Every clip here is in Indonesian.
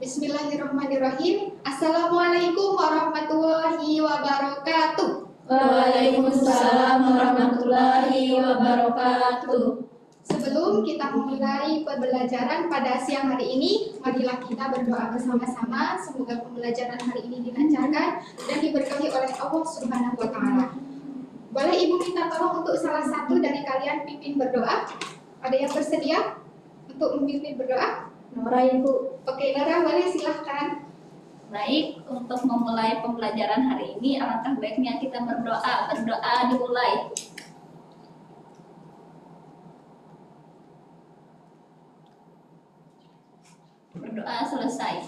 Bismillahirrahmanirrahim. Assalamualaikum warahmatullahi wabarakatuh. Waalaikumsalam warahmatullahi wabarakatuh. Sebelum kita memulai pembelajaran pada siang hari ini, marilah kita berdoa bersama-sama. Semoga pembelajaran hari ini dilancarkan dan diberkahi oleh Allah Subhanahu wa Ta'ala. Boleh Ibu minta tolong untuk salah satu dari kalian pimpin berdoa? Ada yang bersedia untuk memimpin berdoa? Nora, Ibu. Oke, Nora, boleh silahkan. Baik, untuk memulai pembelajaran hari ini, alangkah baiknya kita berdoa. Berdoa dimulai. Berdoa selesai.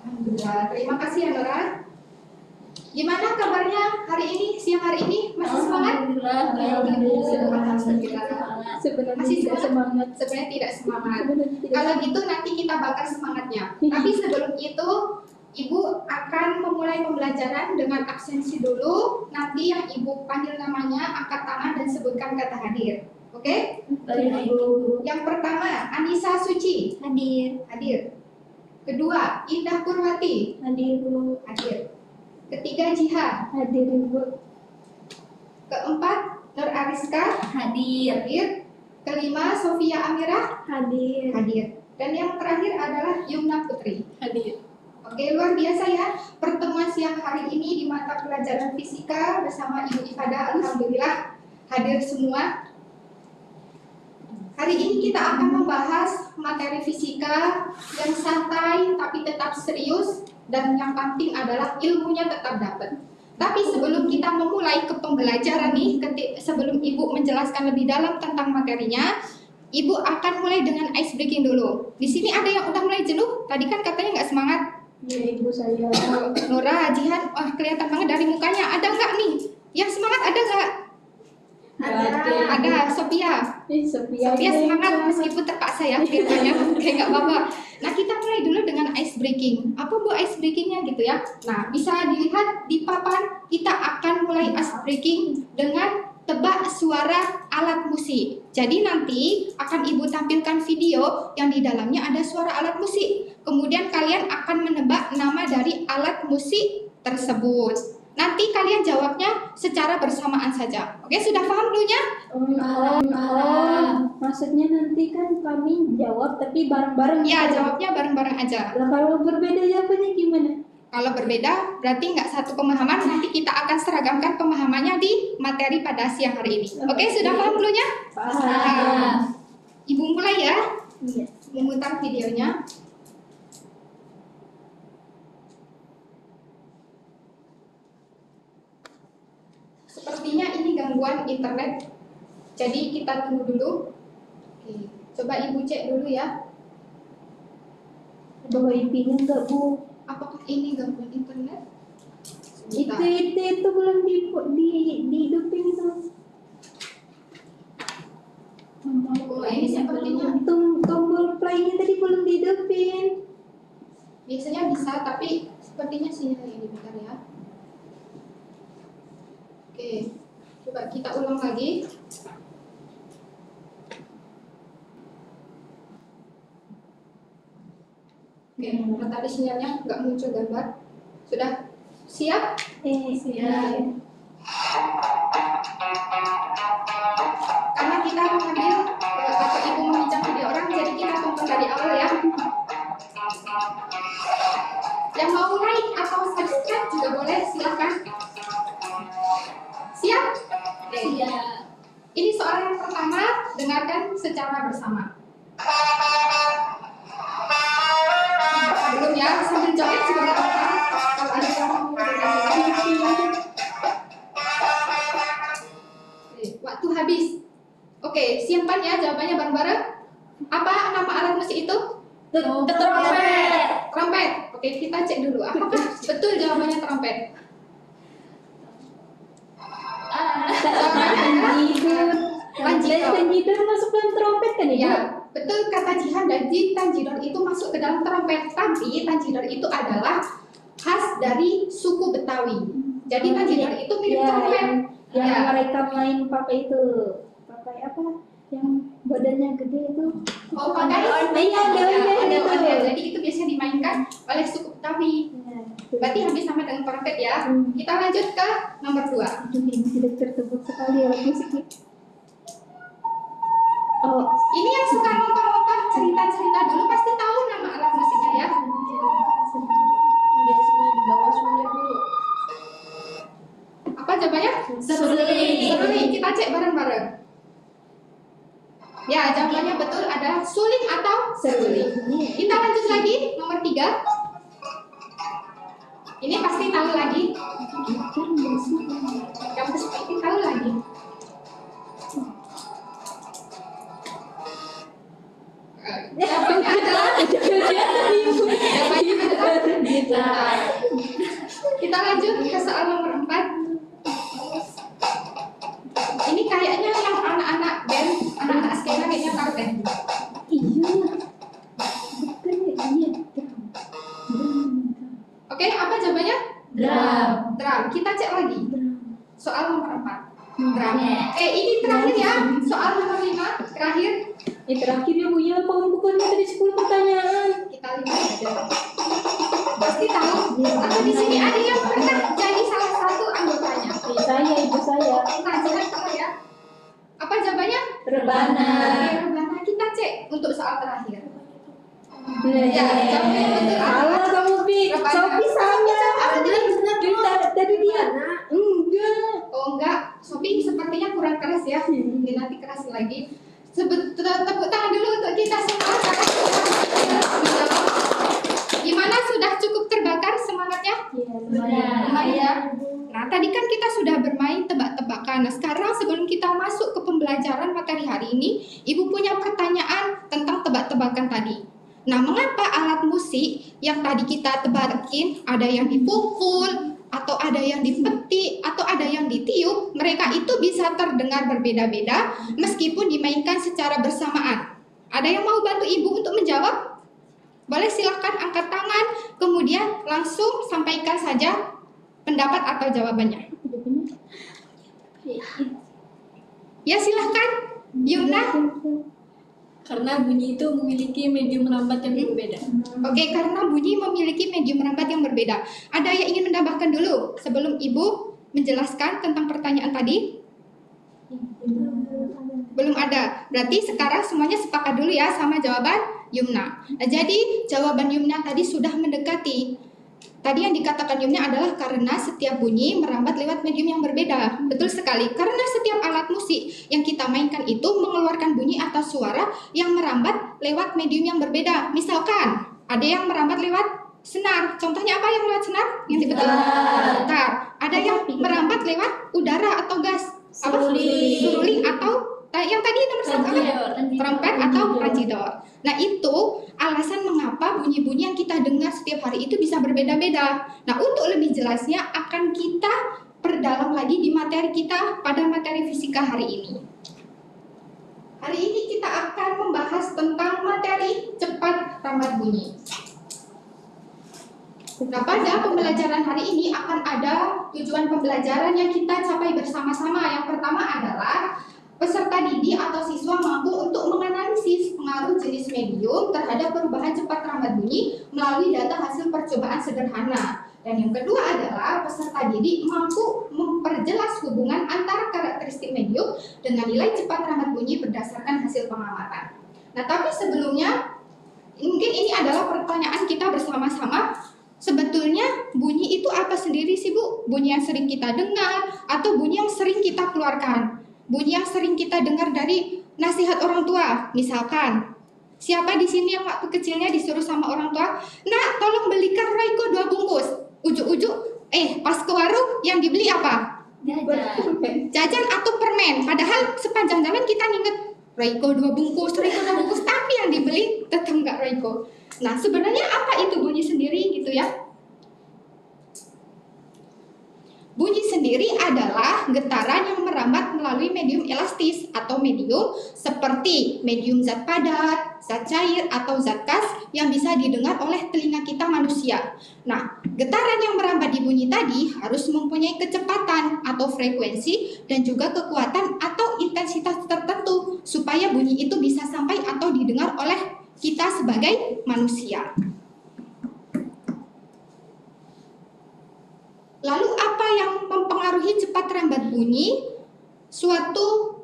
Alhamdulillah, terima kasih ya Nora. Gimana kabarnya hari ini, siang hari ini? Masih semangat? Alhamdulillah, Sebenarnya masih tidak semangat. Sebenarnya tidak semangat. Kalau gitu nanti kita bakar semangatnya. Tapi sebelum itu, Ibu akan memulai pembelajaran dengan absensi dulu. Nanti yang Ibu panggil namanya, angkat tangan dan sebutkan kata hadir. Oke? Baik, Ibu. Yang pertama, Anissa Suci. Hadir. Hadir. Kedua, Indah Purwati. Hadir, Bu. Hadir. Ketiga, Jiha. Hadir, Ibu. Keempat, Nur Ariska. Hadir. Hadir. Kelima, Sofia Amirah. Hadir. Hadir. Dan yang terakhir adalah Yumna Putri. Hadir. Oke, luar biasa ya pertemuan siang hari ini di mata pelajaran fisika bersama Ibu Ifada. Alhamdulillah hadir semua. Hari ini kita akan membahas materi fisika yang santai tapi tetap serius, dan yang penting adalah ilmunya tetap dapat. Tapi sebelum kita memulai ke pembelajaran nih, sebelum Ibu menjelaskan lebih dalam tentang materinya, Ibu akan mulai dengan ice breaking dulu. Di sini ada yang udah mulai jenuh? Tadi kan katanya nggak semangat. Ya, Ibu, saya. Nora, Jihan, wah kelihatan banget dari mukanya. Ada nggak nih? Yang semangat ada nggak? Ada. Sophia. Sophia semangat meskipun terpaksa ya kelihatannya. Kayak nggak apa-apa. Nah, kita mulai dulu dengan ice breaking. Apa Bu ice breakingnya gitu ya? Nah, bisa dilihat di papan. Kita akan mulai ice breaking dengan tebak suara alat musik. Jadi nanti akan Ibu tampilkan video yang di dalamnya ada suara alat musik. Kemudian kalian akan menebak nama dari alat musik tersebut. Nanti kalian jawabnya secara bersamaan saja. Oke, sudah paham dulunya? Maksudnya nanti kan kami jawab tapi bareng-bareng. Ya, jawabnya bareng-bareng aja. Lah, kalau berbeda jawabannya gimana? Kalau berbeda berarti nggak satu pemahaman. Nanti kita akan seragamkan pemahamannya di materi pada siang hari ini. Oke, sudah paham dulunya? Paham. Ibu mulai ya. Iya. Memutar videonya. Sepertinya ini gangguan internet. Jadi kita tunggu dulu. Oke, coba Ibu cek dulu ya. Ada wifi-nya enggak, Bu? Apakah ini gangguan internet? Itu belum dihidupin itu. Oh, ini sepertinya Tombol play-nya tadi belum dihidupin. biasanya bisa, tapi sepertinya sinyal ini bentar ya. Oke, coba kita ulang lagi. Oke, tadi sinyalnya nggak muncul gambar. Sudah siap? Siap. Karena kita mengambil atau Ibu meminjam video orang, jadi kita tonton dari awal ya. Yang mau like atau subscribe juga boleh, silahkan. Siap? Oke. Siap. Ini soal yang pertama, dengarkan secara bersama. Belum ya, sambil joget juga nggak apa-apa. Kalau ada yang mau joget. Waktu habis. Oke, simpan ya jawabannya bareng-bareng. Apa nama alat musik itu? Trompet. Trompet. Oke, kita cek dulu. Apakah betul jawabannya trompet? Tanjidor masuk dalam trompet kan ya? Ya, betul kata Jihan, dan tanjidor itu masuk ke dalam trompet. Tapi tanjidor itu adalah khas dari suku Betawi. Jadi tanjidor itu mirip trompet. Yang mereka main pakai itu. Pakai apa? Yang badannya gede itu. Oh, pakai Iya, ondel-ondel. Jadi itu biasanya dimainkan oleh suku Betawi. Berarti hampir sama dengan trompet ya. Kita lanjut ke nomor 2. Ini tidak tertebak sekali alat musiknya. Oh, Ini yang suka nonton cerita-cerita dulu pasti tahu nama alat musiknya ya. biasanya di bawah sulit dulu. Apa jawabannya? Seruling. Seruling. Kita cek bareng-bareng. Ya, jawabannya betul adalah suling atau seruling. Kita lanjut lagi nomor 3. Ini pasti tahu lagi. Kamu pasti tahu lagi. Jawabannya adalah gitar. Kita lanjut ke soal nomor 4. Ini kayaknya yang anak-anak band, anak-anak skena kayaknya tahu deh. Iya. Bukan ya, iya. Oke, apa jawabannya? Drum. Drum. Kita cek lagi. Soal nomor 4. Drum. Yeah. Ini terakhir ya. Soal nomor 5 terakhir. Terakhir ya Bu ya, bukannya tadi 10 pertanyaan. Kita lihat aja. Pasti tahu. Atau di sini ada yang pernah jadi salah satu anggotanya. Saya, ibu saya. Kita cek tahu ya. Apa jawabannya? Rebana. Rebana. Kita cek untuk soal terakhir. Ya, jawabannya betul. salah kamu Pi. Rebana. Sopi salah. Tadi dia. Enggak. Oh enggak, Sophie sepertinya kurang keras ya. Ini nanti keras lagi. Tepuk tangan dulu untuk kita semua. Menjawab. Gimana, sudah cukup terbakar semangatnya? Lumayan ya. Nah, tadi kan kita sudah bermain tebak-tebakan. Nah, sekarang sebelum kita masuk ke pembelajaran materi hari ini, Ibu punya pertanyaan tentang tebak-tebakan tadi. Nah, mengapa alat musik yang tadi kita tebakin, ada yang dipukul, atau ada yang dipetik, atau ada yang ditiup, mereka itu bisa terdengar berbeda-beda meskipun dimainkan secara bersamaan? Ada yang mau bantu Ibu untuk menjawab? Boleh silahkan angkat tangan, kemudian langsung sampaikan saja pendapat atau jawabannya. Ya silahkan, Yumna. Karena bunyi itu memiliki medium merambat yang berbeda. Oke, karena bunyi memiliki medium merambat yang berbeda. Ada yang ingin menambahkan dulu sebelum Ibu menjelaskan tentang pertanyaan tadi? Belum ada. Berarti sekarang semuanya sepakat dulu ya sama jawaban Yumna. Nah, jadi jawaban Yumna tadi sudah mendekati. Tadi yang dikatakan Yumna adalah karena setiap bunyi merambat lewat medium yang berbeda. Betul sekali. Karena setiap alat musik yang kita mainkan itu mengeluarkan bunyi atau suara yang merambat lewat medium yang berbeda. Misalkan ada yang merambat lewat senar. Contohnya apa yang lewat senar? Yang dibetul. Gitar. Ada yang merambat lewat udara atau gas. Apa? Suruling atau yang tadi nomor 1 apa? Trompet atau rajidor. Nah, itu alasan mengapa bunyi-bunyi yang kita dengar setiap hari itu bisa berbeda-beda. Nah, untuk lebih jelasnya akan kita perdalam lagi di materi kita pada materi fisika hari ini. Hari ini kita akan membahas tentang materi cepat rambat bunyi. Nah, pada pembelajaran hari ini akan ada tujuan pembelajaran yang kita capai bersama-sama. Yang pertama adalah peserta didik atau siswa mampu untuk menganalisis pengaruh jenis medium terhadap perubahan cepat rambat bunyi melalui data hasil percobaan sederhana. Dan yang kedua adalah peserta didik mampu memperjelas hubungan antara karakteristik medium dengan nilai cepat rambat bunyi berdasarkan hasil pengamatan. Nah, tapi sebelumnya mungkin ini adalah pertanyaan kita bersama-sama. Sebetulnya bunyi itu apa sendiri sih, Bu? Bunyi yang sering kita dengar atau bunyi yang sering kita keluarkan? Bunyi yang sering kita dengar dari nasihat orang tua, misalkan, siapa di sini yang waktu kecilnya disuruh sama orang tua, "Nak, tolong belikan Royco 2 bungkus." Ujuk-ujuk, pas ke warung yang dibeli apa? Jajan atau permen. Padahal sepanjang jalan kita nginget Royco 2 bungkus, tapi yang dibeli tetap nggak Royco. Nah, sebenarnya apa itu bunyi sendiri gitu ya? Bunyi sendiri adalah getaran yang merambat melalui medium elastis atau medium seperti medium zat padat, zat cair, atau zat gas yang bisa didengar oleh telinga kita manusia. Nah, getaran yang merambat di bunyi tadi harus mempunyai kecepatan atau frekuensi dan juga kekuatan atau intensitas tertentu supaya bunyi itu bisa sampai atau didengar oleh kita sebagai manusia. Lalu apa yang mempengaruhi cepat rambat bunyi suatu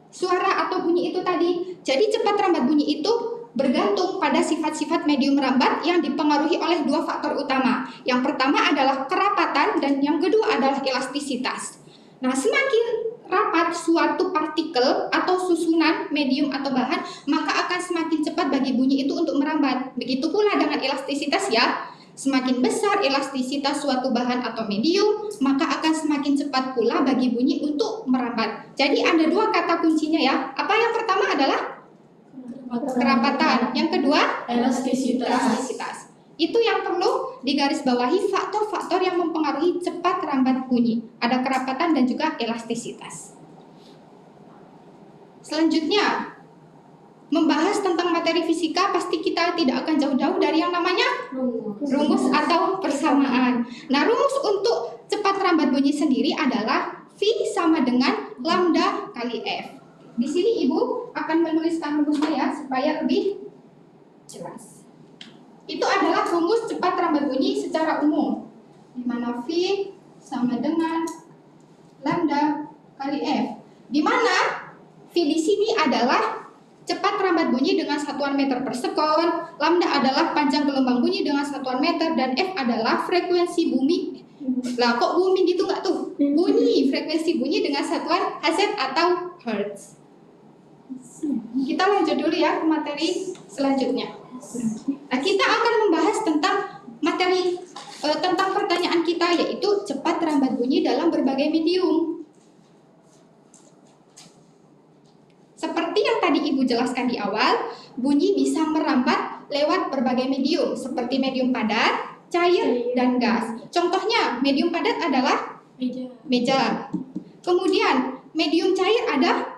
suara atau bunyi itu tadi? Jadi cepat rambat bunyi itu bergantung pada sifat-sifat medium rambat yang dipengaruhi oleh dua faktor utama. Yang pertama adalah kerapatan dan yang kedua adalah elastisitas. Nah, semakin rapat suatu partikel atau susunan medium atau bahan, maka akan semakin cepat bagi bunyi itu untuk merambat. Begitu pula dengan elastisitas ya. Semakin besar elastisitas suatu bahan atau medium, maka akan semakin cepat pula bagi bunyi untuk merambat. Jadi ada dua kata kuncinya ya. Apa yang pertama adalah kerapatan, yang kedua elastisitas. Itu yang perlu digarisbawahi, faktor-faktor yang mempengaruhi cepat rambat bunyi. Ada kerapatan dan juga elastisitas. Selanjutnya, membahas tentang materi fisika, pasti kita tidak akan jauh-jauh dari yang namanya rumus atau persamaan. Nah, rumus untuk cepat rambat bunyi sendiri adalah V sama dengan lambda kali F. Di sini Ibu akan menuliskan rumusnya ya, supaya lebih jelas. Itu adalah rumus cepat rambat bunyi secara umum, di mana V sama dengan lambda kali F. Di mana V di sini adalah cepat rambat bunyi dengan satuan meter per sekon, lambda adalah panjang gelombang bunyi dengan satuan meter, dan F adalah frekuensi bumi. Lah kok bumi gitu nggak tuh? Bunyi, frekuensi bunyi dengan satuan Hz atau Hertz. Kita lanjut dulu ya ke materi selanjutnya. Nah, kita akan membahas tentang materi tentang pertanyaan kita, yaitu cepat rambat bunyi dalam berbagai medium. Seperti yang tadi Ibu jelaskan di awal, bunyi bisa merambat lewat berbagai medium, seperti medium padat, cair, dan gas. Contohnya, medium padat adalah meja. Kemudian, medium cair ada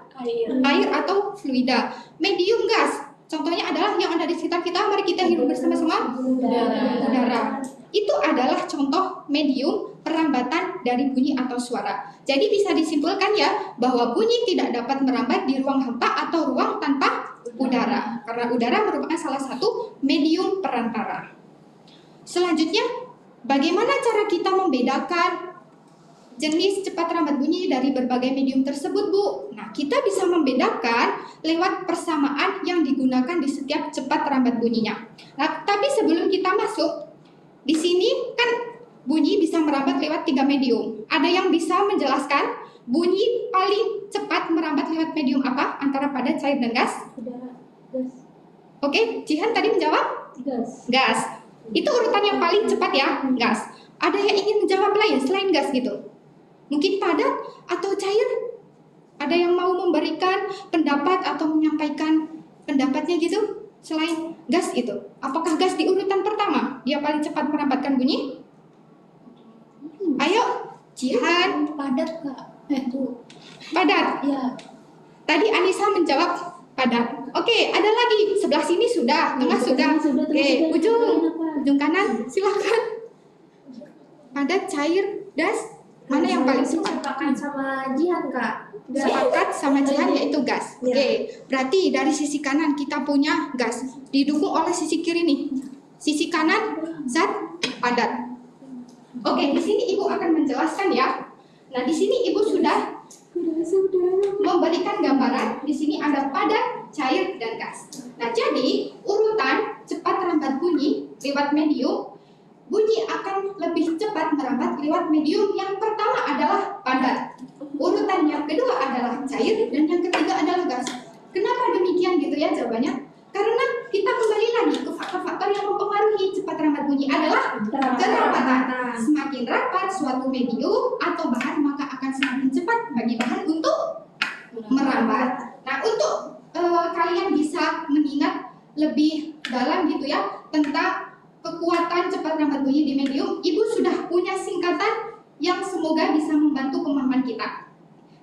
air atau fluida. Medium gas, contohnya adalah yang ada di sekitar kita, mari kita hirup bersama-sama, udara. Itu adalah contoh medium perambatan dari bunyi atau suara. Jadi bisa disimpulkan ya, bahwa bunyi tidak dapat merambat di ruang hampa atau ruang tanpa udara, karena udara merupakan salah satu medium perantara. Selanjutnya, bagaimana cara kita membedakan jenis cepat rambat bunyi dari berbagai medium tersebut, Bu? Nah, kita bisa membedakan lewat persamaan yang digunakan di setiap cepat rambat bunyinya. Nah, tapi sebelum kita masuk, di sini kan bunyi bisa merambat lewat 3 medium. Ada yang bisa menjelaskan bunyi paling cepat merambat lewat medium apa? Antara padat, cair, dan gas? Gas. Oke, Jihan tadi menjawab? Gas. Itu urutan yang paling cepat ya, gas. Ada yang ingin menjawab lain selain gas gitu? Mungkin padat atau cair? Ada yang mau memberikan pendapat atau menyampaikan pendapatnya gitu? Selain gas itu, apakah gas di urutan pertama dia paling cepat merambatkan bunyi? Ayo, Jihan. Padat Kak. Padat. Ya. Tadi Anissa menjawab padat. Oke, ada lagi. Sebelah sini sudah, tengah sudah. Oke, ujung kanan, silakan. Padat, cair, gas. Mana yang paling cepat? Sepakat sama Jihan Kak. Sepakat sama Jihan yaitu gas. Oke, berarti dari sisi kanan kita punya gas, didukung oleh sisi kiri nih. Sisi kanan zat padat. Oke, di sini Ibu akan menjelaskan ya. Nah, di sini Ibu sudah memberikan gambaran. Di sini ada padat, cair, dan gas. Nah, jadi urutan cepat rambat bunyi lewat medium, bunyi akan lebih cepat merambat lewat medium yang pertama adalah padat. Urutan yang kedua adalah cair, dan yang ketiga adalah gas. Kenapa demikian gitu ya jawabannya? Karena kita kembali lagi ke faktor-faktor yang mempengaruhi cepat rambat bunyi adalah kerapatan. Semakin rapat suatu medium atau bahan, maka akan semakin cepat bagi bahan untuk merambat. Nah, untuk kalian bisa mengingat lebih dalam gitu ya tentang kekuatan cepat rambat bunyi di medium, Ibu sudah punya singkatan yang semoga bisa membantu pemahaman kita.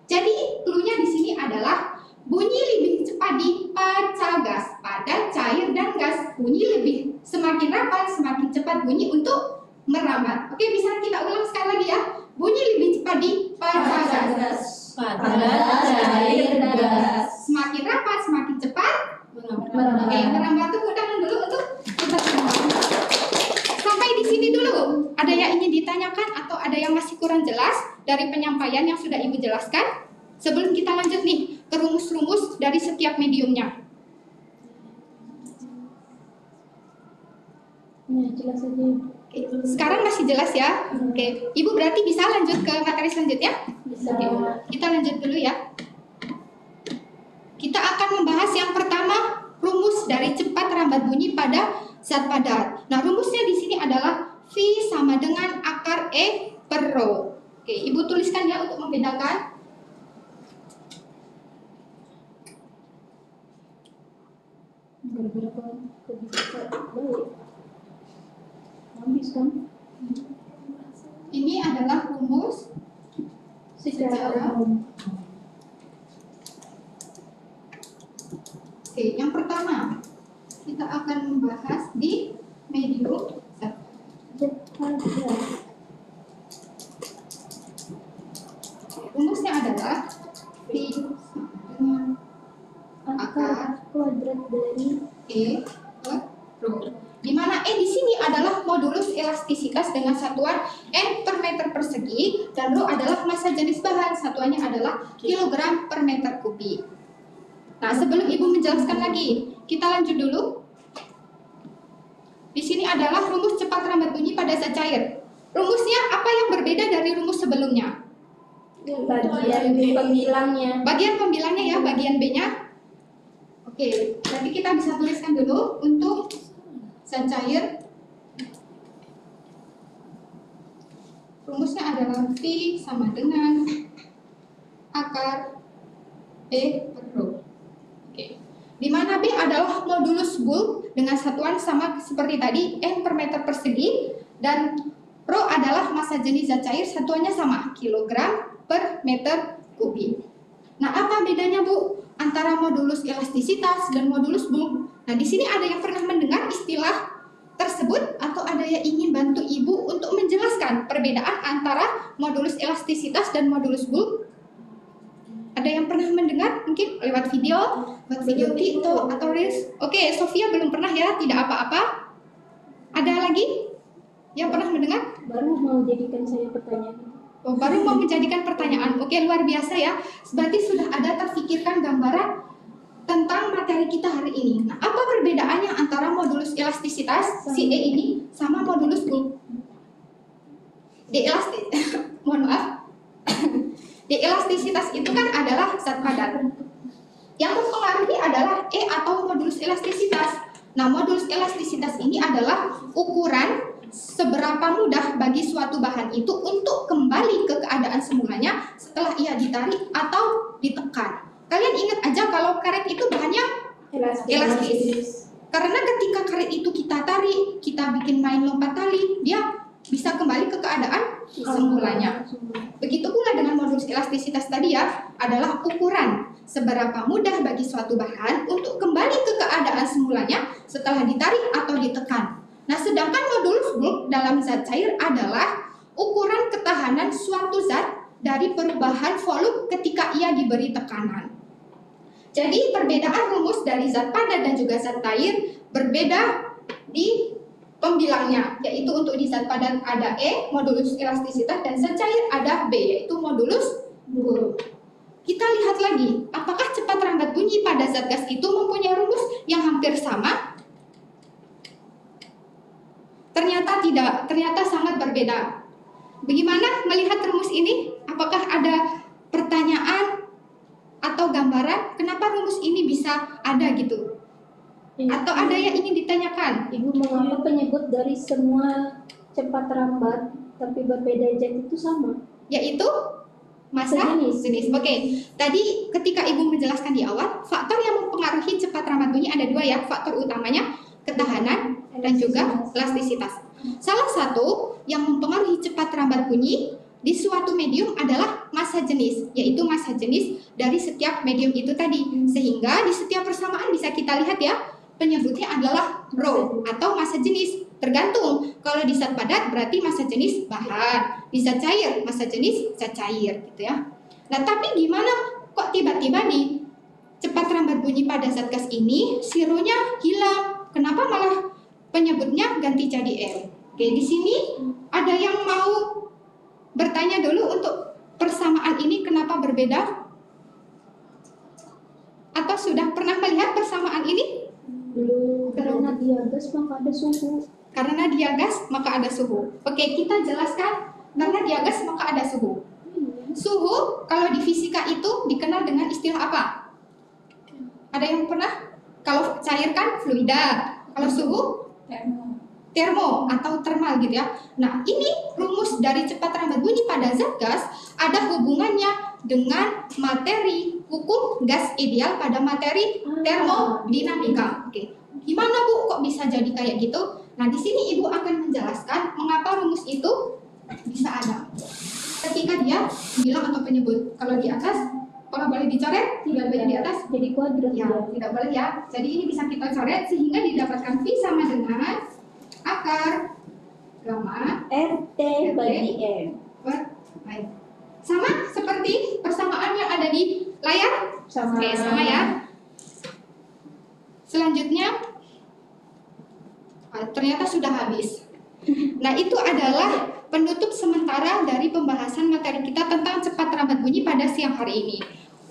Jadi, cluenya di sini adalah bunyi lebih cepat di panca gas, padat, cair, dan gas. Bunyi lebih semakin rapat, semakin cepat bunyi untuk merambat. Oke, bisa kita ulang sekali lagi ya. Bunyi lebih cepat di panca gas, padat, cair, dan gas. Semakin rapat, semakin cepat Oke, merambat itu tangan dulu untuk cepat merambat. Sampai di sini dulu. Ada yang ingin ditanyakan atau ada yang masih kurang jelas dari penyampaian yang sudah Ibu jelaskan? Sebelum kita lanjut nih ke rumus-rumus dari setiap mediumnya. Ya, jelas aja. Oke, sekarang masih jelas ya? Oke, Ibu berarti bisa lanjut ke materi selanjutnya? Bisa. Oke, kita lanjut dulu ya. Kita akan membahas yang pertama, rumus dari cepat rambat bunyi pada zat padat. Nah, rumusnya di sini adalah V sama dengan akar E per rho. Oke, Ibu tuliskan ya untuk membedakan. Gara-gara kok bisa balik. Habis kan? Ini adalah rumus Secara umum. Oke, yang pertama kita akan membahas di medium zat. Rumusnya adalah V dengan Akar kuadrat dari E per rho. Di mana E di sini adalah modulus elastisitas dengan satuan N per meter persegi dan rho adalah massa jenis bahan, satuannya adalah kilogram per meter kubik. Nah, sebelum Ibu menjelaskan lagi, kita lanjut dulu. Di sini adalah rumus cepat rambat bunyi pada zat cair. Rumusnya apa yang berbeda dari rumus sebelumnya? bagian pembilangnya. Bagian pembilangnya ya, bagian B-nya. Oke, berarti kita bisa tuliskan dulu untuk zat cair. Rumusnya adalah V sama dengan akar E per rho. Oke. Di mana B adalah modulus bulk dengan satuan sama seperti tadi N per meter persegi dan rho adalah massa jenis zat cair, satuannya sama kilogram per meter kubik. Nah, apa bedanya Bu antara modulus elastisitas dan modulus bulk? Nah, di sini ada yang pernah mendengar istilah tersebut atau ada yang ingin bantu Ibu untuk menjelaskan perbedaan antara modulus elastisitas dan modulus bulk? Ada yang pernah mendengar mungkin lewat video TikTok atau Reels? Oke, Sofia belum pernah ya, tidak apa-apa. Ada lagi yang pernah mendengar? Baru mau jadikan saya pertanyaan. Oh, baru mau menjadikan pertanyaan. Oke, luar biasa ya. Berarti sudah ada terfikirkan gambaran tentang materi kita hari ini. Nah, apa perbedaannya antara modulus elastisitas si E ini sama modulus bulk? Di mohon maaf. Di elastisitas itu kan adalah zat padat. Yang mempengaruhi adalah E atau modulus elastisitas. Nah, modulus elastisitas ini adalah ukuran seberapa mudah bagi suatu bahan itu untuk kembali ke keadaan semulanya setelah ia ditarik atau ditekan. Kalian ingat aja kalau karet itu bahannya elastis. Karena ketika karet itu kita tarik, kita bikin main lompat tali, dia bisa kembali ke keadaan semulanya. Begitu pula dengan modulus elastisitas tadi ya, adalah ukuran seberapa mudah bagi suatu bahan untuk kembali ke keadaan semulanya setelah ditarik atau ditekan. Nah, sedangkan modulus bulk dalam zat cair adalah ukuran ketahanan suatu zat dari perubahan volume ketika ia diberi tekanan. Jadi, perbedaan rumus dari zat padat dan juga zat cair berbeda di pembilangnya, yaitu untuk di zat padat ada E, modulus elastisitas, dan zat cair ada B, yaitu modulus bulk. Kita lihat lagi, apakah cepat rambat bunyi pada zat gas itu mempunyai rumus yang hampir sama? Ternyata tidak, ternyata sangat berbeda. Bagaimana melihat rumus ini? Apakah ada pertanyaan atau gambaran kenapa rumus ini bisa ada gitu? Atau ada yang ingin ditanyakan? Ibu mengapa penyebut dari semua cepat rambat tapi berbeda zat itu sama? Yaitu massa jenis. Oke, tadi ketika Ibu menjelaskan di awal, faktor yang mempengaruhi cepat rambat bunyi ada dua ya. Faktor utamanya ketahanan dan juga elastisitas. Salah satu yang mempengaruhi cepat rambat bunyi di suatu medium adalah massa jenis, yaitu massa jenis dari setiap medium itu tadi. Sehingga di setiap persamaan bisa kita lihat ya, penyebutnya adalah rho atau massa jenis. Tergantung, kalau di zat padat berarti massa jenis bahan, di zat cair massa jenis zat cair gitu ya. Nah, tapi gimana kok tiba-tiba di cepat rambat bunyi pada zat gas ini sironya hilang. Kenapa malah penyebutnya ganti jadi M? Oke, di sini ada yang mau bertanya dulu untuk persamaan ini kenapa berbeda? Atau sudah pernah melihat persamaan ini? Belum, karena dia gas maka ada suhu. Karena dia gas maka ada suhu. Oke, kita jelaskan karena dia gas maka ada suhu. Suhu kalau di fisika itu dikenal dengan istilah apa? Ada yang pernah? Kalau cair kan fluida, kalau suhu termo atau termal gitu ya. Nah, ini rumus dari cepat rambat bunyi pada zat gas ada hubungannya dengan materi, hukum gas ideal pada materi termodinamika. Oke. Gimana Bu kok bisa jadi kayak gitu? Nah, di sini Ibu akan menjelaskan mengapa rumus itu bisa ada. Ketika dia bilang atau penyebut, kalau di atas, kalau boleh dicoret, tidak boleh di atas, Jadi kuadrat ya, tidak boleh ya. Jadi ini bisa kita coret sehingga didapatkan V sama dengan akar gamma RT bagi M. per I. Sama seperti persamaan yang ada di layar. Sama. Oke, sama ya. Selanjutnya, ternyata sudah habis. Nah, itu adalah penutup sementara dari pembahasan materi kita tentang cepat rambat bunyi pada siang hari ini.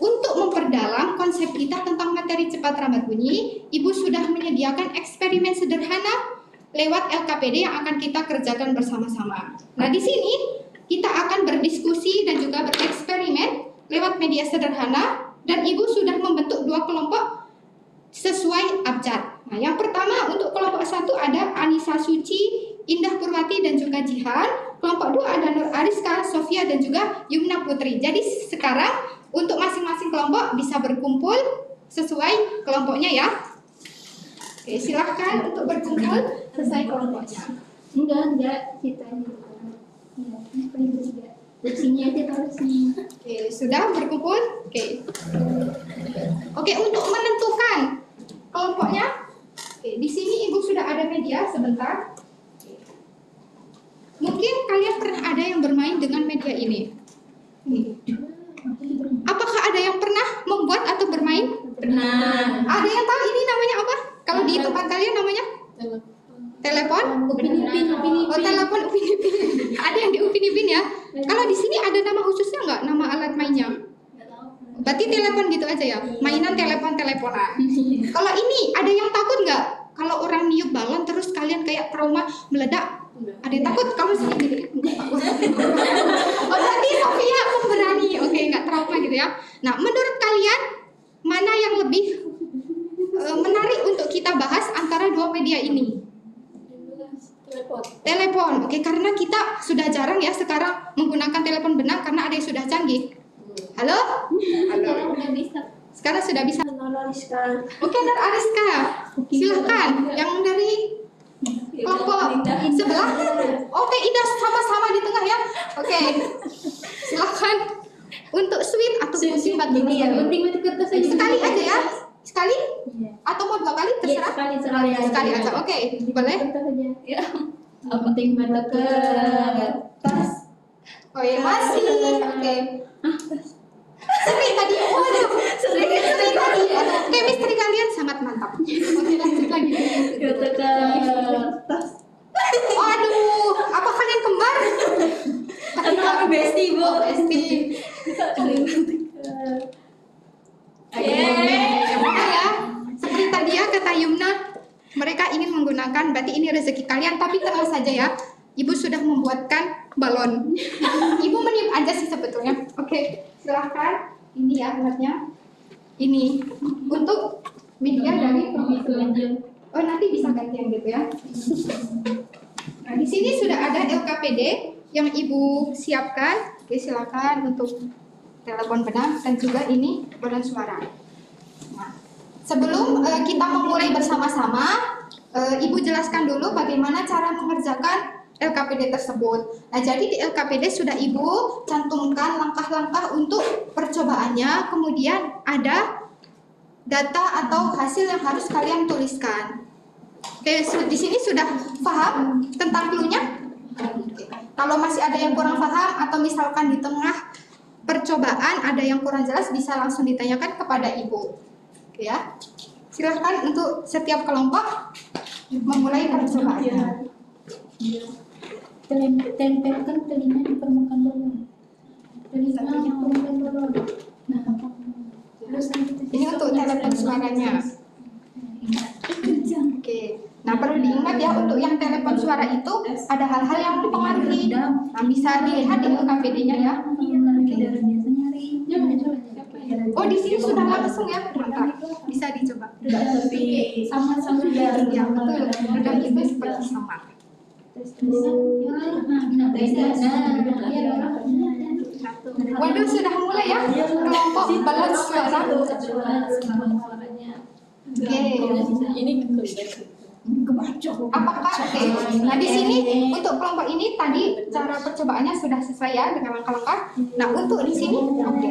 Untuk memperdalam konsep kita tentang materi cepat rambat bunyi, Ibu sudah menyediakan eksperimen sederhana lewat LKPD yang akan kita kerjakan bersama-sama. Nah, di sini kita akan berdiskusi dan juga bereksperimen lewat media sederhana dan Ibu sudah membentuk 2 kelompok sesuai abjad. Nah, yang pertama untuk kelompok 1 ada Anissa Suci, Indah Purwati dan juga Jihan. Kelompok 2 ada Nur Ariska, Sofia dan juga Yumna Putri. Jadi sekarang untuk masing-masing kelompok bisa berkumpul sesuai kelompoknya ya. Oke, silahkan untuk berkumpul sesuai kelompoknya. Enggak, kita ini. Ya, apa yang ketiga? Kursinya aja taruh sini. Oke, sudah berkumpul? Oke. Oke, untuk menentukan kelompoknya, oke, di sini Ibu sudah ada media sebentar. Oke. Mungkin kalian pernah ada yang bermain dengan media ini. Apakah ada yang pernah membuat atau bermain? Pernah. Ada yang tahu ini namanya apa? Kalau di tempat kalian namanya? Telepon? Upin Ipin. Oh, telepon Upin Ipin. Ada yang di Upin Ipin ya? Kalau di sini ada nama khususnya nggak? Nama alat mainnya? Berarti telepon gitu aja ya? Mainan telepon-teleponan. Kalau ini ada yang takut nggak? Kalau orang niup balon terus kalian kayak trauma meledak? Ada yang takut? Kamu sini gini. Oh, berarti Sofia pemberani. Oke, nggak trauma gitu ya. Nah, menurut kalian mana yang lebih menarik untuk kita bahas antara dua media ini? Telepon. Oke, karena kita sudah jarang ya sekarang menggunakan telepon benang karena ada yang sudah canggih. Halo? Halo. Udah bisa. Sekarang sudah bisa. Nur Ariska. Oke, Nur Ariska. Silakan. Yang dari kelompok sebelah. Oke, Ida sama-sama di tengah ya. Oke. Silakan. Untuk swing atau pusing batu Gini ya, penting itu kertas aja. sekali aja ya. Sekali? Iya. Atau mau 2 kali Iya, terserah. sekali Sekali aja. Oke, boleh? Kertas aja. Ya. Yang penting mata kertas. Oh ya, masih. Oke. Sering tadi. Waduh. Sering tadi. Chemistry kalian sangat mantap. Oke, lanjut lagi. Kata kertas. Aduh, apa kalian kembar? Aku bestie, Bu. Oh, Esti. Oke ya. Seperti tadi ya kata Yumna, mereka ingin menggunakan, berarti ini rezeki kalian, tapi tenang saja ya. Ibu sudah membuatkan balon. Ibu meniup aja sih sebetulnya. Oke, silahkan. Ini ya alatnya. Ini untuk media dari pemikiran. Oh, nanti bisa gantian gitu ya. Nah, di sini sudah ada LKPD yang Ibu siapkan. Oke, silakan untuk telepon benang dan juga ini balon suara. Nah, sebelum kita memulai bersama-sama, Ibu jelaskan dulu bagaimana cara mengerjakan LKPD tersebut. Nah, jadi di LKPD sudah Ibu cantumkan langkah-langkah untuk percobaannya, kemudian ada data atau hasil yang harus kalian tuliskan. Oke, di sini sudah paham tentang clue-nya? Kalau masih ada yang kurang paham atau misalkan di tengah percobaan ada yang kurang jelas bisa langsung ditanyakan kepada Ibu. Ya. Silahkan untuk setiap kelompok memulai percobaannya. Tempelkan telinga di permukaan balon. Telinga di permukaan balon. Nah, terus Ini untuk telepon suaranya. Oke. Nah, perlu diingat ya, untuk yang telepon suara itu ada hal-hal yang mempengaruhi. Nah, bisa dilihat di LKPD-nya ya. Oh, di sini sudah langsung ya, mantap. Bisa dicoba. Sama-sama Ya, betul. Redam itu seperti sama. Waduh, sudah mulai ya kelompok balon suara. Oke. Ini Apakah oke? Nah, di sini untuk kelompok ini tadi cara percobaannya sudah sesuai ya dengan langkah-langkah. Nah, untuk di sini oke.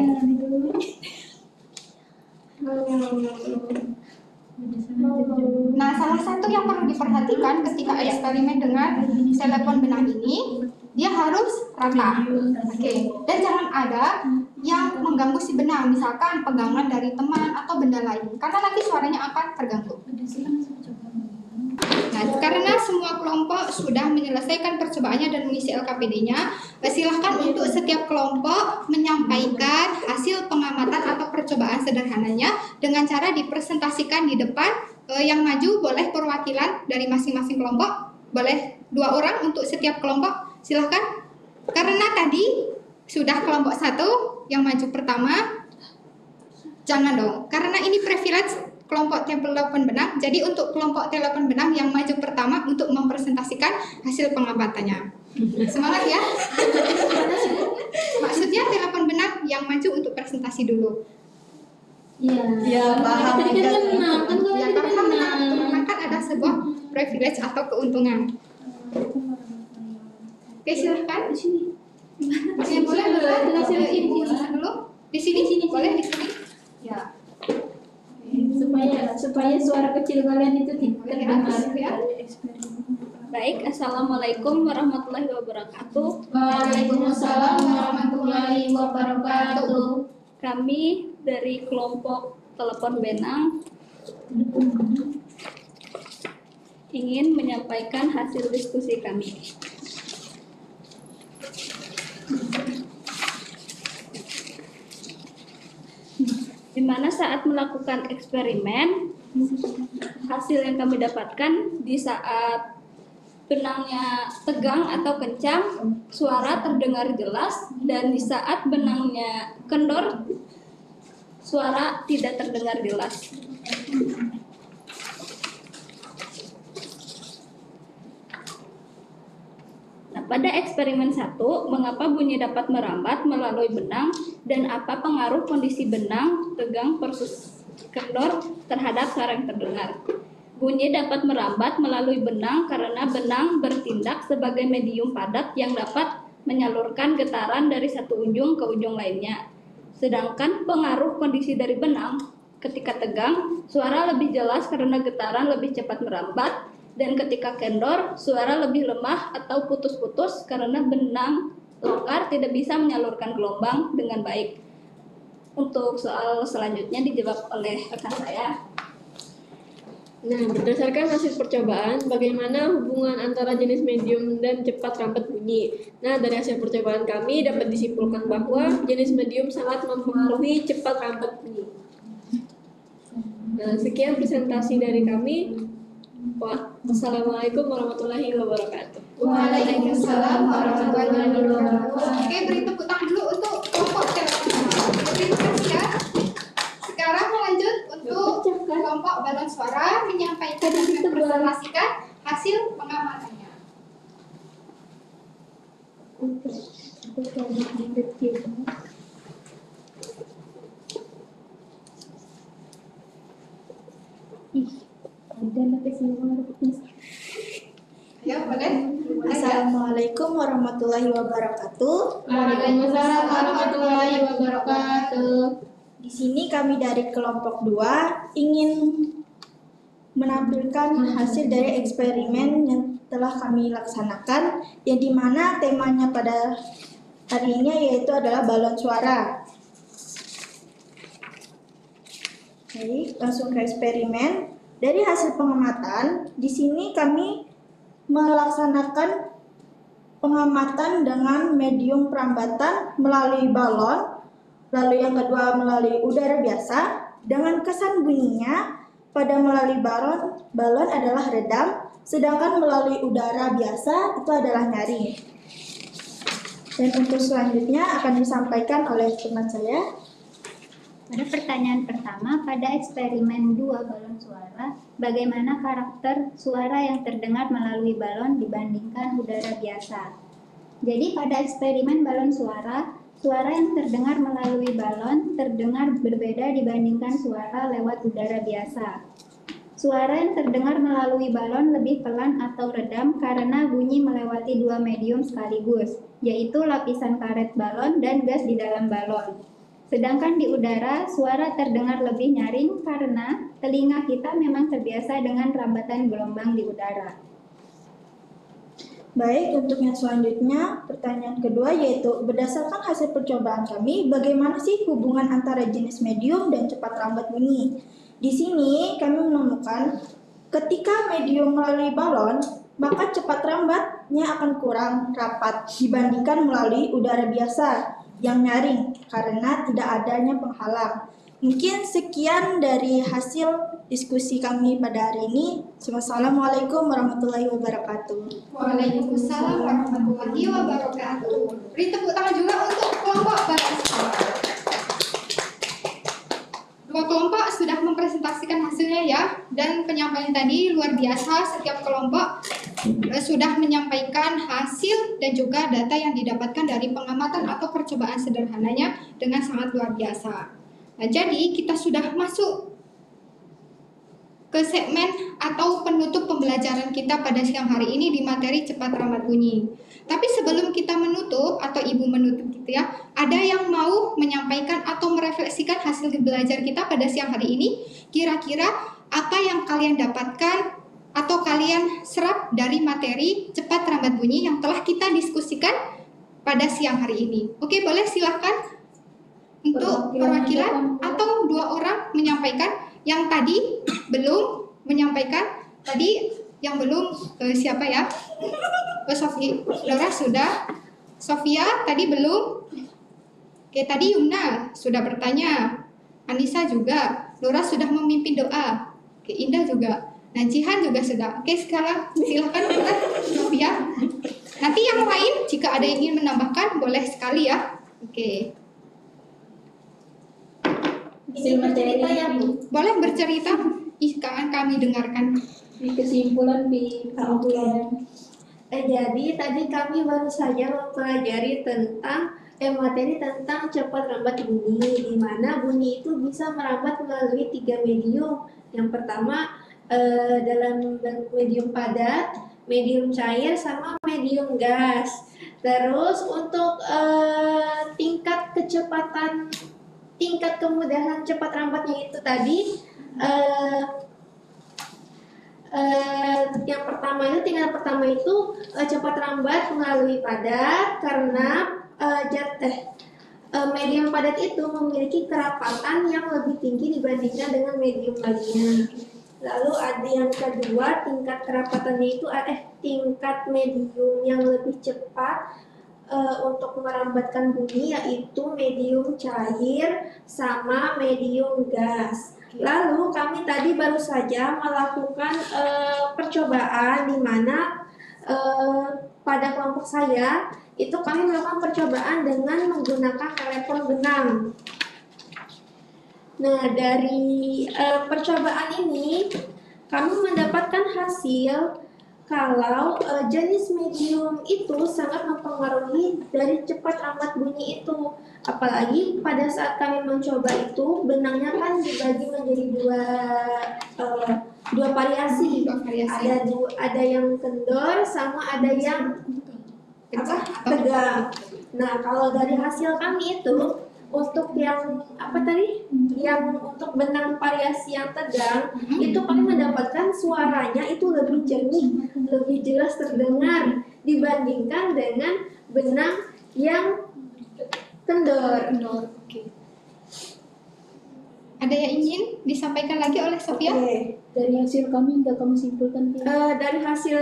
Nah, salah satu yang perlu diperhatikan ketika eksperimen dengan telepon benang ini, dia harus rata. Oke. Dan jangan ada yang mengganggu si benang, misalkan pegangan dari teman atau benda lain, karena nanti suaranya akan terganggu. Nah, karena semua kelompok sudah menyelesaikan percobaannya dan mengisi LKPD-nya, silahkan untuk setiap kelompok menyampaikan hasil pengamatan atau percobaan sederhananya dengan cara dipresentasikan di depan. Yang maju boleh perwakilan dari masing-masing kelompok, boleh 2 orang untuk setiap kelompok, silahkan. Karena tadi sudah kelompok 1 yang maju pertama, jangan dong, karena ini privilege kelompok telepon benang. Jadi untuk kelompok telepon benang yang maju pertama untuk mempresentasikan hasil pengamatannya. Semangat ya. Maksudnya telepon benang yang maju untuk presentasi dulu. Ya, paham. Ya, karena menang kan ada sebuah privilege atau keuntungan. Oke, silahkan. Di sini. Boleh dulu. Di sini boleh di sini. Ya. supaya suara kecil kalian itu terdengar. Baik, Assalamualaikum warahmatullahi wabarakatuh. Waalaikumsalam warahmatullahi wabarakatuh. Kami dari kelompok telepon benang ingin menyampaikan hasil diskusi kami. Di mana saat melakukan eksperimen, hasil yang kami dapatkan di saat benangnya tegang atau kencang, suara terdengar jelas, dan di saat benangnya kendor, suara tidak terdengar jelas. Nah, pada eksperimen 1, mengapa bunyi dapat merambat melalui benang dan apa pengaruh kondisi benang tegang versus kendor terhadap suara yang terdengar? Bunyi dapat merambat melalui benang karena benang bertindak sebagai medium padat yang dapat menyalurkan getaran dari satu ujung ke ujung lainnya. Sedangkan pengaruh kondisi dari benang, ketika tegang, suara lebih jelas karena getaran lebih cepat merambat, dan ketika kendor, suara lebih lemah atau putus-putus karena benang longgar tidak bisa menyalurkan gelombang dengan baik. Untuk soal selanjutnya dijawab oleh rekan saya. Nah, berdasarkan hasil percobaan, bagaimana hubungan antara jenis medium dan cepat rambat bunyi? Nah, dari hasil percobaan kami dapat disimpulkan bahwa jenis medium sangat mempengaruhi cepat rambat bunyi. Nah, sekian presentasi dari kami. Wassalamualaikum warahmatullahi wabarakatuh. Waalaikumsalam warahmatullahi wabarakatuh. Oke, beri tepuk tangan dulu untuk kelompok telepon. Terima kasih ya. Sekarang lanjut untuk kelompok balon suara menyampaikan dan mempresentasikan hasil pengamatannya. Ya, boleh. Assalamualaikum warahmatullahi wabarakatuh. Waalaikumsalam warahmatullahi wabarakatuh. Di sini kami dari kelompok 2 ingin menampilkan hasil dari eksperimen yang telah kami laksanakan, yang dimana temanya pada hari ini yaitu adalah balon suara. Baik, langsung ke eksperimen. Dari hasil pengamatan, di sini kami melaksanakan pengamatan dengan medium perambatan melalui balon, lalu yang kedua melalui udara biasa, dengan kesan bunyinya pada melalui balon adalah redam, sedangkan melalui udara biasa itu adalah nyaring. Dan untuk selanjutnya akan disampaikan oleh teman saya. Pada pertanyaan pertama, pada eksperimen 2 balon suara, bagaimana karakter suara yang terdengar melalui balon dibandingkan udara biasa? Jadi pada eksperimen balon suara, suara yang terdengar melalui balon terdengar berbeda dibandingkan suara lewat udara biasa. Suara yang terdengar melalui balon lebih pelan atau redam karena bunyi melewati 2 medium sekaligus, yaitu lapisan karet balon dan gas di dalam balon. Sedangkan di udara, suara terdengar lebih nyaring karena telinga kita memang terbiasa dengan rambatan gelombang di udara. Baik, untuk yang selanjutnya, pertanyaan kedua yaitu berdasarkan hasil percobaan kami, bagaimana sih hubungan antara jenis medium dan cepat rambat bunyi? Di sini kami menemukan ketika medium melalui balon, maka cepat rambatnya akan kurang rapat dibandingkan melalui udara biasa yang nyaring karena tidak adanya penghalang. Mungkin sekian dari hasil diskusi kami pada hari ini. Wassalamualaikum warahmatullahi wabarakatuh. Waalaikumsalam warahmatullahi wabarakatuh. Beri tepuk tangan juga untuk kelompok Barista. Dua kelompok sudah mempresentasikan hasilnya ya, dan penyampaian tadi luar biasa. Setiap kelompok sudah menyampaikan hasil dan juga data yang didapatkan dari pengamatan atau percobaan sederhananya dengan sangat luar biasa. Nah, jadi kita sudah masuk ke segmen atau penutup pembelajaran kita pada siang hari ini di materi cepat rambat bunyi. Tapi sebelum kita menutup atau ibu menutup gitu ya, ada yang mau menyampaikan atau merefleksikan hasil belajar kita pada siang hari ini? Kira-kira apa yang kalian dapatkan atau kalian serap dari materi cepat rambat bunyi yang telah kita diskusikan pada siang hari ini? Oke, boleh silahkan untuk perwakilan atau 2 orang menyampaikan. Yang tadi belum menyampaikan, tadi yang belum siapa ya? Sofi, Laura sudah, Sofia tadi belum. Oke, tadi Yumna sudah bertanya, Anissa juga, Laura sudah memimpin doa. Oke, Indah juga. Nah, Jihan juga sudah. Oke, sekarang silakan Sofia. Nanti yang lain jika ada yang ingin menambahkan boleh sekali ya. Oke. Izin bercerita ya, Bu. Boleh bercerita. Kami dengarkan. Di kesimpulan di Oke. Jadi tadi kami baru saja mempelajari tentang materi tentang cepat rambat bunyi, di mana bunyi itu bisa merambat melalui 3 medium. Yang pertama dalam medium padat, medium cair, sama medium gas. Terus untuk tingkat kecepatan, tingkat kemudahan cepat rambatnya itu tadi yang pertama itu tingkat pertama itu cepat rambat melalui padat karena medium padat itu memiliki kerapatan yang lebih tinggi dibandingkan dengan medium lainnya. Lalu ada yang kedua, tingkat kerapatannya itu tingkat medium yang lebih cepat untuk merambatkan bunyi yaitu medium cair sama medium gas. Lalu kami tadi baru saja melakukan percobaan di mana pada kelompok saya itu kami melakukan percobaan dengan menggunakan telepon benang. Nah, dari percobaan ini kami mendapatkan hasil kalau jenis medium itu sangat mempengaruhi dari cepat rambat bunyi itu. Apalagi pada saat kami mencoba itu benangnya kan dibagi menjadi dua variasi. Ada yang kendor sama ada yang tegang. Nah, kalau dari hasil kami itu untuk yang yang untuk benang variasi yang tegang itu kami mendapatkan suaranya itu lebih jernih, lebih jelas terdengar dibandingkan dengan benang yang kendor. Ada yang ingin disampaikan lagi oleh Sophia? Oke. Dari hasil kami nggak kamu simpulkan Tia? Dari hasil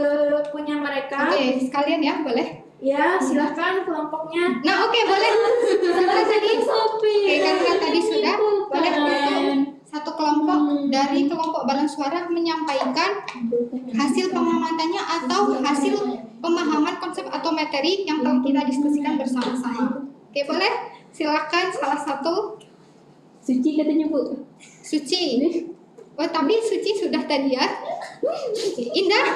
punya mereka, Oke, sekalian ya, boleh? ya silahkan kelompoknya. Nah, oke, boleh. Karena tadi, karena tadi sudah, boleh untuk satu kelompok dari kelompok balon suara menyampaikan hasil pengamatannya atau hasil pemahaman konsep atau materi yang telah kita diskusikan bersama-sama. Oke, boleh? Silakan salah satu. Suci katanya Bu. Suci. Oh, tapi Suci sudah tadi ya. Indah.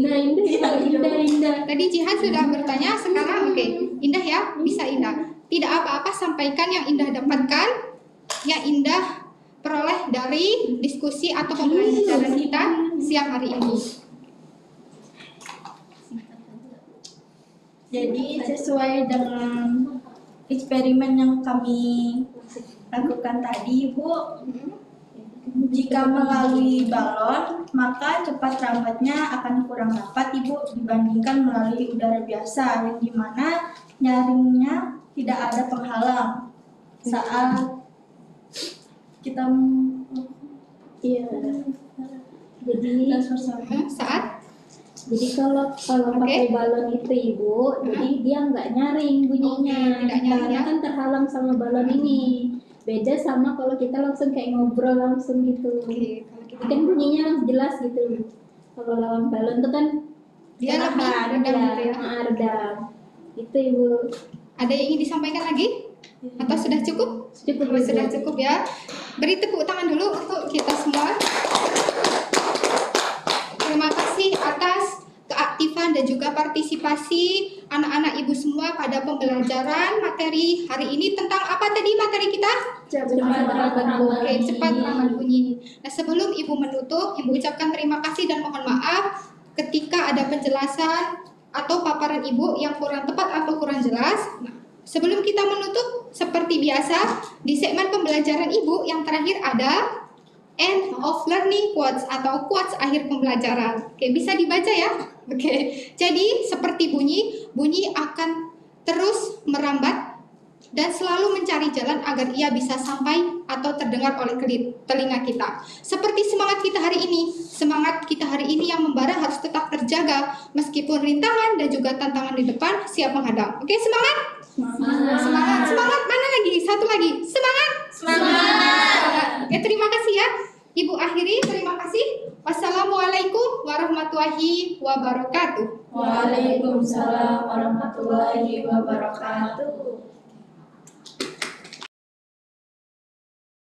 Nah Indah. Tadi Jihan sudah bertanya, sekarang oke. Indah ya, bisa Indah. Tidak apa-apa, sampaikan yang Indah dapatkan, yang Indah peroleh dari diskusi atau pembelajaran kita siang hari ini. Jadi sesuai dengan eksperimen yang kami lakukan tadi, Bu, jika melalui balon, maka cepat rambatnya akan kurang rapat, Ibu, dibandingkan melalui udara biasa, yang dimana nyaringnya tidak ada penghalang saat kita Iya. Jadi Saat kalau pakai balon itu Ibu, jadi dia nggak nyaring bunyinya. Oke, tidak nyaring Karena ya. kan terhalang sama balon ini. Beda sama kalau kita langsung kayak ngobrol langsung gitu. Oke, kalau kita Kan bunyinya langsung jelas gitu. Kalau lawan balon itu kan dia lebih perlahan, redam gitu ya. redam. Itu Ibu. Ada yang ingin disampaikan lagi? Atau sudah cukup? Cukup Oh, Ibu. sudah cukup ya. Beri tepuk tangan dulu untuk kita semua. Terima kasih atas keaktifan dan juga partisipasi anak-anak ibu semua pada pembelajaran materi hari ini tentang apa tadi materi kita? Oke, cepat ramah bunyi. Nah, sebelum ibu menutup, ibu ucapkan terima kasih dan mohon maaf ketika ada penjelasan atau paparan ibu yang kurang tepat atau kurang jelas. Nah, sebelum kita menutup, seperti biasa di segmen pembelajaran ibu yang terakhir ada end of learning quotes atau quotes akhir pembelajaran. Oke, bisa dibaca ya. Oke, jadi seperti bunyi akan terus merambat dan selalu mencari jalan agar ia bisa sampai atau terdengar oleh telinga kita. Seperti semangat kita hari ini yang membara harus tetap terjaga meskipun rintangan dan juga tantangan di depan siap menghadang. Oke, semangat? Semangat. Mana lagi? Satu lagi. Semangat. Oke, terima kasih ya. Ibu akhiri, terima kasih. Wassalamualaikum warahmatullahi wabarakatuh. Waalaikumsalam warahmatullahi wabarakatuh.